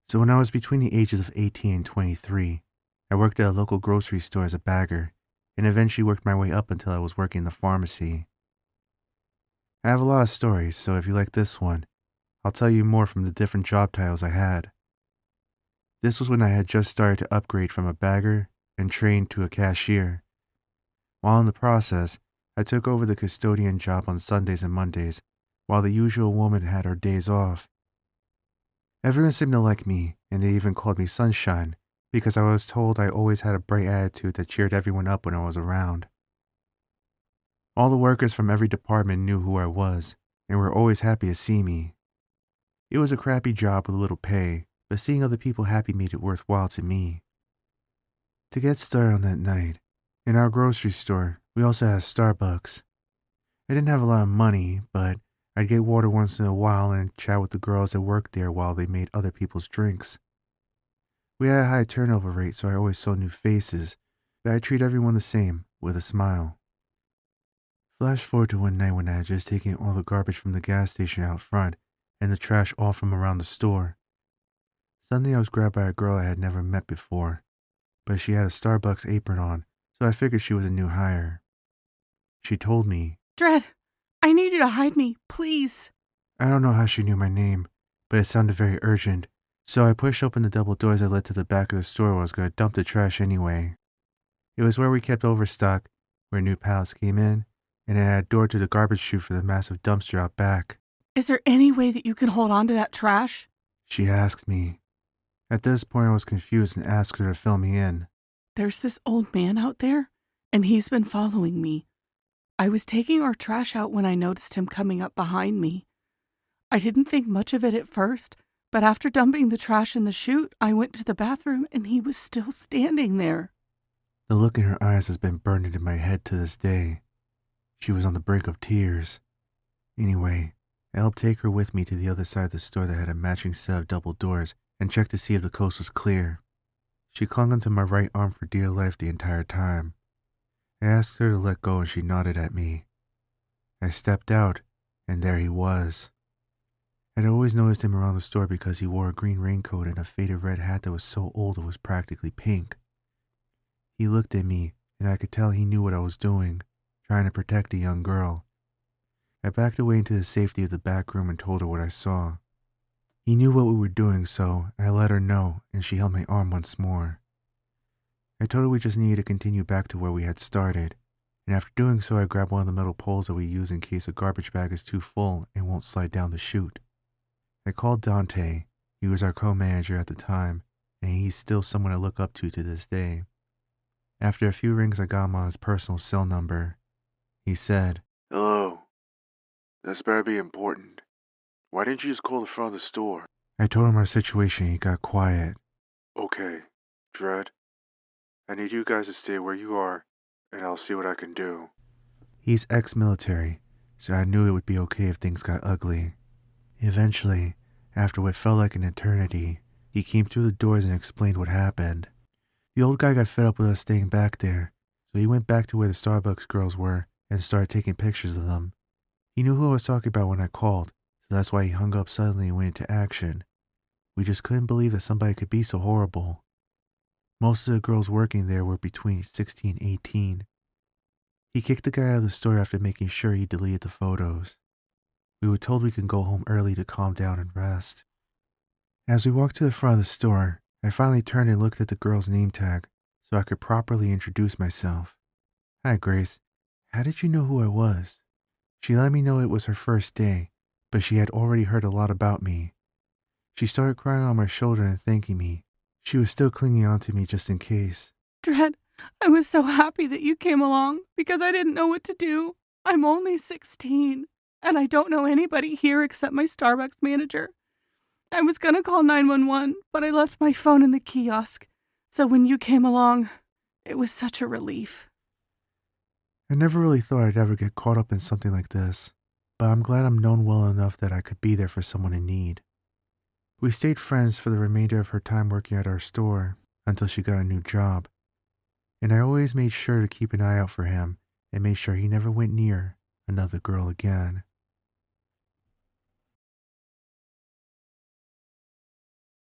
So when I was between the ages of 18 and 23, I worked at a local grocery store as a bagger, and eventually worked my way up until I was working in the pharmacy. I have a lot of stories, so if you like this one, I'll tell you more from the different job titles I had. This was when I had just started to upgrade from a bagger and trained to a cashier. While in the process, I took over the custodian job on Sundays and Mondays, while the usual woman had her days off. Everyone seemed to like me, and they even called me Sunshine, because I was told I always had a bright attitude that cheered everyone up when I was around. All the workers from every department knew who I was, and were always happy to see me. It was a crappy job with little pay, but seeing other people happy made it worthwhile to me. To get started on that night, in our grocery store, we also had Starbucks. I didn't have a lot of money, but I'd get water once in a while and chat with the girls that worked there while they made other people's drinks. We had a high turnover rate, so I always saw new faces, but I treat everyone the same, with a smile. Flash forward to one night when I had just taken all the garbage from the gas station out front and the trash all from around the store. Suddenly I was grabbed by a girl I had never met before, but she had a Starbucks apron on, so I figured she was a new hire. She told me, Dread, I need you to hide me, please. I don't know how she knew my name, but it sounded very urgent, so I pushed open the double doors that led to the back of the store where I was going to dump the trash anyway. It was where we kept overstock, where new pallets came in, and it had a door to the garbage chute for the massive dumpster out back. Is there any way that you can hold on to that trash? She asked me. At this point I was confused and asked her to fill me in. There's this old man out there, and he's been following me. I was taking our trash out when I noticed him coming up behind me. I didn't think much of it at first, but after dumping the trash in the chute, I went to the bathroom and he was still standing there. The look in her eyes has been burned into my head to this day. She was on the brink of tears. Anyway, I helped take her with me to the other side of the store that had a matching set of double doors and checked to see if the coast was clear. She clung onto my right arm for dear life the entire time. I asked her to let go and she nodded at me. I stepped out, and there he was. I'd always noticed him around the store because he wore a green raincoat and a faded red hat that was so old it was practically pink. He looked at me, and I could tell he knew what I was doing, trying to protect a young girl. I backed away into the safety of the back room and told her what I saw. He knew what we were doing, so I let her know, and she held my arm once more. I told her we just needed to continue back to where we had started, and after doing so I grabbed one of the metal poles that we use in case a garbage bag is too full and won't slide down the chute. I called Dante. He was our co-manager at the time, and he's still someone I look up to this day. After a few rings I got him on his personal cell number. He said, Hello. This better be important. Why didn't you just call the front of the store? I told him our situation and he got quiet. Okay, Dread. I need you guys to stay where you are, and I'll see what I can do. He's ex-military, so I knew it would be okay if things got ugly. Eventually, after what felt like an eternity, he came through the doors and explained what happened. The old guy got fed up with us staying back there, so he went back to where the Starbucks girls were and started taking pictures of them. He knew who I was talking about when I called, so that's why he hung up suddenly and went into action. We just couldn't believe that somebody could be so horrible. Most of the girls working there were between 16 and 18. He kicked the guy out of the store after making sure he deleted the photos. We were told we could go home early to calm down and rest. As we walked to the front of the store, I finally turned and looked at the girl's name tag so I could properly introduce myself. Hi, Grace. How did you know who I was? She let me know it was her first day, but she had already heard a lot about me. She started crying on my shoulder and thanking me. She was still clinging on to me just in case. Dread, I was so happy that you came along because I didn't know what to do. I'm only 16, and I don't know anybody here except my Starbucks manager. I was gonna call 911, but I left my phone in the kiosk. So when you came along, it was such a relief. I never really thought I'd ever get caught up in something like this, but I'm glad I'm known well enough that I could be there for someone in need. We stayed friends for the remainder of her time working at our store until she got a new job, and I always made sure to keep an eye out for him and made sure he never went near another girl again.